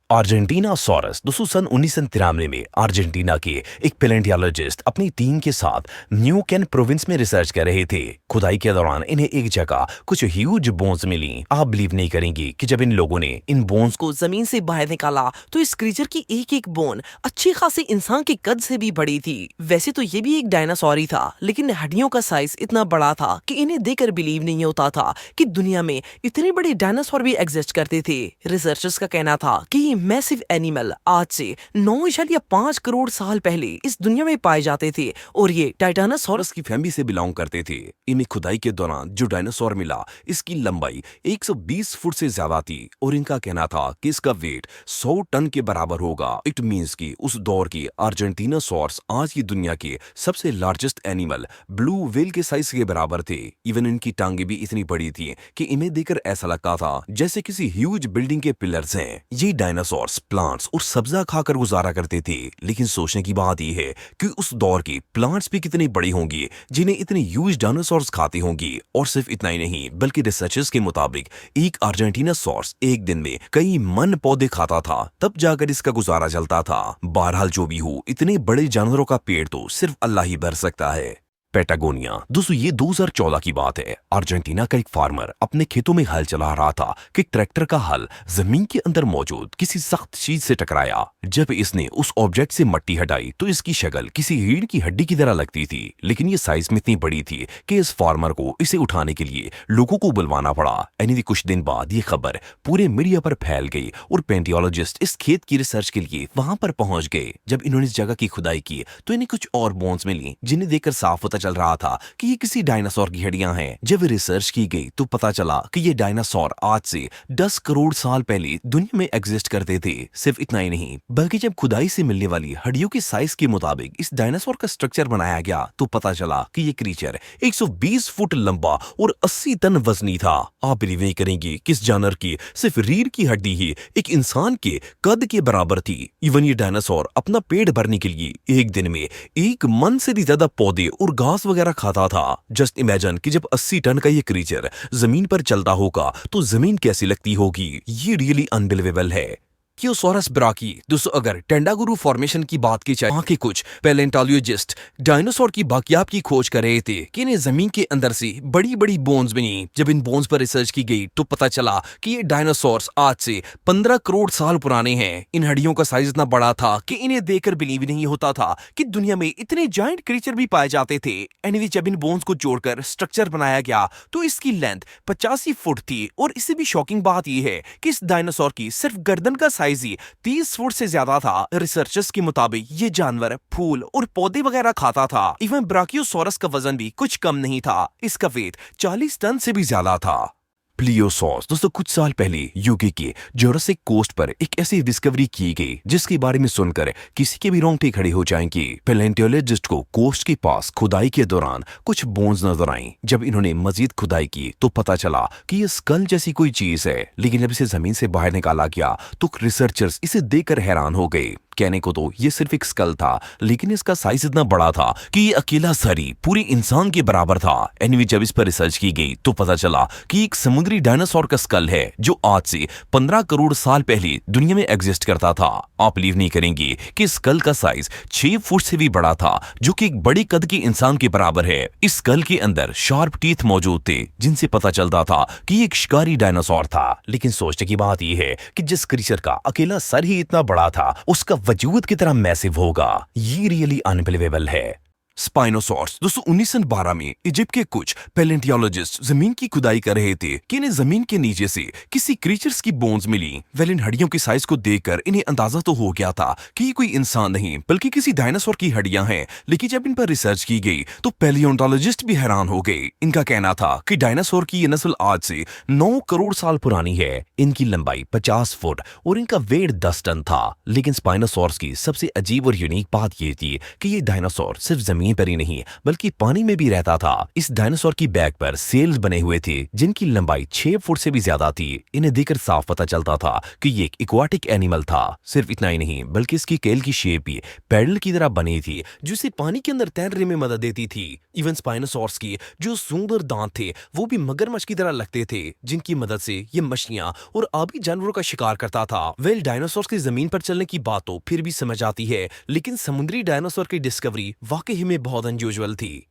अर्जेंटीनासॉरस दोस्तों सन 1993 में अर्जेंटीना के एक पैलेंटियोलॉजिस्ट अपनी टीम के साथ न्यू कैन प्रोविंस में रिसर्च कर रहे थे। खुदाई के दौरान इन्हें एक जगह कुछ ह्यूज बोन्स मिली। आप बिलीव नहीं करेंगे कि जब इन लोगों ने इन बोन्स को जमीन से बाहर निकाला तो इस क्रीचर की एक एक बोन अच्छी खासी इंसान के कद से भी बड़ी थी। वैसे तो ये भी एक डायनासोर ही था, लेकिन हड्डियों का साइज इतना बड़ा था कि इन्हें देखकर बिलीव नहीं होता था कि दुनिया में इतने बड़े डायनासोर भी एग्जिस्ट करते थे। रिसर्चर्स का कहना था कि ये मैसिव एनिमल आज से 9.5 करोड़ साल पहले इस दुनिया में पाए जाते थे और ये टाइटानोसॉरस की फैमिली से बिलोंग करते थे। इन्हें खुदाई के दौरान जो डायनासोर मिला इसकी लंबाई 120 फुट से ज्यादा थी और इनका कहना था कि इसका वेट 100 टन के बराबर होगा। इट मींस कि उस दौर की अर्जेंटीनासॉरस आज की दुनिया के सबसे लार्जेस्ट एनिमल ब्लू व्हेल के साइज के बराबर थे। इवन इनकी टांगे भी इतनी बड़ी थी कि इन्हें देखकर ऐसा लगता था जैसे किसी ह्यूज बिल्डिंग के पिलर्स हैं। ये डायनासोर्स प्लांट्स और सब्जा खाकर गुजारा करते थे, लेकिन सोचने की बात यह है कि उस दौर की प्लांट्स भी कितनी बड़ी होंगी जिन्हें इतने ह्यूज डायनासोर्स खाते होंगी। और सिर्फ इतना ही नहीं बल्कि रिसर्चर्स के मुताबिक एक अर्जेंटीनासॉरस एक दिन में कई मन पौधे खाता था, तब जाकर इसका गुजारा चलता था। बहरहाल जो भी हो, इतने बड़े जानवरों का पेट तो सिर्फ अल्लाह ही भर सकता है। पैटागोनिया दोस्तों ये 2014 की बात है। अर्जेंटीना का एक फार्मर अपने खेतों में हल चला रहा था कि ट्रैक्टर का हल जमीन के अंदर मौजूद किसी सख्त चीज से टकराया। जब इसने उस ऑब्जेक्ट से मट्टी हटाई तो इसकी शक्ल किसी रीढ़ की हड्डी की तरह लगती थी, लेकिन ये साइज में इतनी बड़ी थी कि इस फार्मर को इसे उठाने के लिए लोगों को बुलवाना पड़ा। यानी कुछ दिन बाद ये खबर पूरे मीडिया पर फैल गई और पैलेंटियोलॉजिस्ट इस खेत की रिसर्च के लिए वहां पर पहुंच गए। जब इन्होंने इस जगह की खुदाई की तो इन्हें कुछ और बोन्स मिली जिन्हें देखकर साफ पता चल रहा था कि ये किसी डायनासोर की हड्डियां हैं। जब रिसर्च की गई तो पता चला कि ये डायनासोर आज से 10 करोड़ साल पहले दुनिया में एग्जिस्ट करते थे। सिर्फ इतना ही नहीं बल्कि जब खुदाई से मिलने वाली हड्डियों के साइज के मुताबिक इस डायनासोर का स्ट्रक्चर बनाया गया तो पता चला कि ये क्रीचर 120 फुट लंबा और 80 टन वजनी था। आप बिलीव नहीं करेंगे कि इस जानवर की सिर्फ रीढ़ की हड्डी ही एक इंसान के कद के बराबर थी। इवन ये डायनासोर अपना पेट भरने के लिए एक दिन में 1 मन से भी ज्यादा पौधे और घास वगैरह खाता था। जस्ट इमेजिन कि जब 80 टन का ये क्रीचर जमीन पर चलता होगा तो जमीन कैसी लगती होगी। ये रियली अनबिलीवेबल है। क्योसॉरस ब्राकी दोस्तों अगर टेंडागुरु फॉर्मेशन की बात की जाए, वहां के कुछ पैलेंटोलॉजिस्ट डायनासोर की बाकियाब की खोज कर रहे थे कि इन्हें जमीन के अंदर से बड़ी बड़ी बोन्स मिली। जब इन बोन्स पर रिसर्च की गई तो पता चला कि ये डायनासोर्स आज से 15 करोड़ साल पुराने हैं। इन हड्डियों का साइज इतना बड़ा था कि इन्हें देखकर बिलीव नहीं होता था कि दुनिया में इतने जायंट क्रीचर भी पाए जाते थे। एनीवे जब इन बोन्स को जोड़कर स्ट्रक्चर बनाया गया तो इसकी लेंथ 85 फुट थी। और इससे भी शॉकिंग बात यह है कि इस डायनासोर की सिर्फ गर्दन का साइज 30 फुट से ज्यादा था। रिसर्चर्स के मुताबिक ये जानवर फूल और पौधे वगैरह खाता था। इवन ब्राकियोसॉरस का वजन भी कुछ कम नहीं था, इसका वेट 40 टन से भी ज्यादा था। प्लियोसॉस दोस्तों कुछ साल पहले यूके के जोरासिक कोस्ट पर एक ऐसी डिस्कवरी की गई जिसके बारे में सुनकर किसी के भी रोंगटे खड़े हो जाएंगे। पैलेंटियोलॉजिस्ट को कोस्ट के पास खुदाई के दौरान कुछ बोन्स नजर आई। जब इन्होंने मजीद खुदाई की तो पता चला कि ये स्कल जैसी कोई चीज है, लेकिन जब इसे जमीन से बाहर निकाला गया तो रिसर्चर्स इसे देखकर हैरान हो गए। कहने को तो ये सिर्फ एक स्कल था, लेकिन इसका साइज इतना बड़ा था कि ये अकेला सरी पूरी इंसान के बराबर था। एनीवे जब इस पर रिसर्च की गई तो पता चला कि एक समुद्री डायनासोर का स्कल है जो आज से 15 करोड़ साल पहले दुनिया में एग्जिस्ट करता था। आप बिलीव नहीं करेंगे कि स्कल का साइज 6 फुट से भी बड़ा था, जो कि एक बड़ी कद के इंसान के बराबर है। इस स्कल के अंदर शार्प टीथ मौजूद थे जिनसे पता चलता था कि ये एक शिकारी डायनासोर था। लेकिन सोचने की बात यह है कि जिस क्रीचर का अकेला सर ही इतना बड़ा था उसका वजूद की तरह मैसिव होगा। ये रियली अनबिलीवेबल है। स्पाइनोसॉर्स दोस्तों 1912 में इजिप्ट के कुछ पैलेंटियोलॉजिस्ट जमीन की खुदाई कर रहे थे कि इन्हें जमीन के नीचे से किसी क्रीचर्स की बोन्स मिली। वेल इन हड्डियों के साइज को देखकर इन्हें अंदाजा तो हो गया था कि ये कोई इंसान नहीं बल्कि किसी डायनासोर की हड्डियां हैं। लेकिन जब इन पर रिसर्च की गई तो पैलियोंटोलॉजिस्ट भी हैरान हो गए। इनका कहना था कि डायनासोर की ये नस्ल आज से 9 करोड़ साल पुरानी है। इनकी लंबाई 50 फुट और इनका वेट 10 टन था। लेकिन स्पाइनोसॉर्स की सबसे अजीब और यूनिक बात यह थी कि ये डायनासोर सिर्फ जमीन जमीन पर ही नहीं बल्कि पानी में भी रहता था। इस डायनासोर की बैक पर सेल्स बने हुए थे जिनकी लंबाई 6 फुट से भी ज्यादा थी। इन्हें देखकर साफ पता चलता था कि ये एक एक्वाटिक एनिमल था। सिर्फ इतना ही नहीं बल्कि इसकी टेल की शेप भी पैडल की तरह बनी थी जो इसे पानी के अंदर तैरने में मदद देती थी। इवन स्पाइनोसॉर्स की जो सुंदर दांत थे वो भी मगरमच्छ की तरह लगते थे जिनकी मदद से ये मछलियां और आबी जानवरों का शिकार करता था। वेल डायनासोर की जमीन पर चलने की बात तो फिर भी समझ आती है, लेकिन समुद्री डायनासोर की डिस्कवरी वाकई में बहुत अनयूजुअल थी।